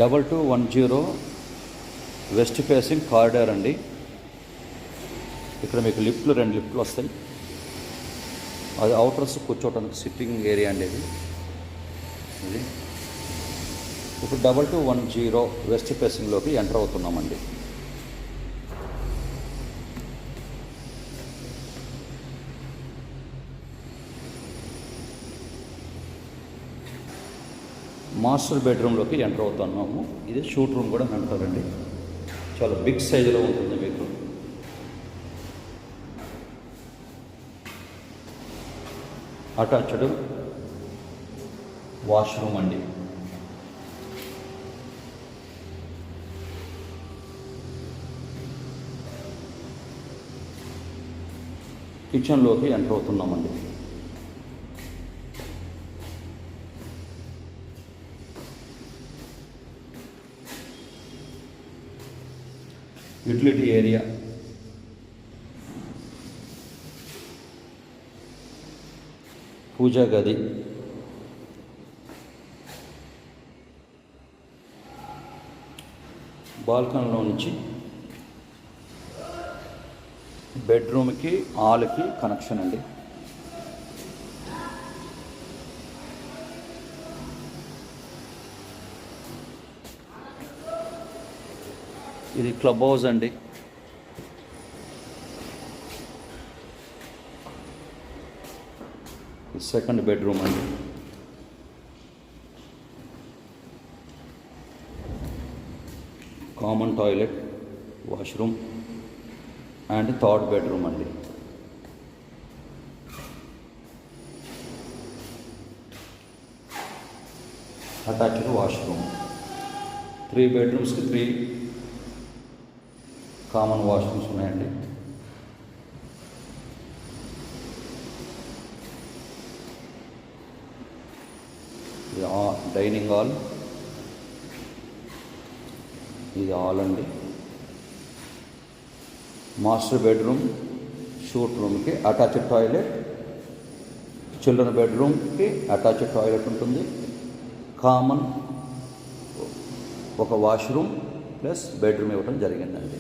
2210 west facing corridor అండి. ఇక్కడ మీకు లిఫ్ట్లు 2 లిఫ్ట్లు వస్తాయి. అది అవుటర్స్ కూర్చోవడానికి సిట్టింగ్ ఏరియా అండి ఇది. ఇప్పుడు 2210 వెస్ట్ ఫేసింగ్లోకి ఎంటర్ అవుతున్నామండి. మాస్టర్ బెడ్రూమ్లోకి ఎంటర్ అవుతున్నాము. ఇది షూట్ రూమ్ కూడా అంటారండి. చాలా బిగ్ సైజులో ఉంటుంది మీకు. అటాచ్డ్ వాష్రూమ్ అండి. కిచెన్లోకి ఎంటర్ అవుతున్నామండి. యూటిలిటీ ఏరియా, పూజా గది, బాల్కనీలో నుంచి బెడ్రూమ్కి హాల్కి కనెక్షన్ అండి. ఇది క్లబ్ హౌస్ అండి. సెకండ్ బెడ్రూమ్ అండి. Common toilet, washroom and third bedroom అండి. Attached washroom. 3 బెడ్రూమ్స్కి 3 కామన్ వాష్రూమ్స్ ఉన్నాయండి. ఇది డైనింగ్ హాల్, ఇది హాల్ అండి. మాస్టర్ బెడ్రూమ్, షూట్ రూమ్కి అటాచ్డ్ టాయిలెట్, చిల్డ్రన్ బెడ్రూమ్కి అటాచ్డ్ టాయిలెట్ ఉంటుంది. కామన్ ఒక వాష్రూమ్ ప్లస్ బెడ్రూమ్ ఇవ్వడం జరిగిందండి.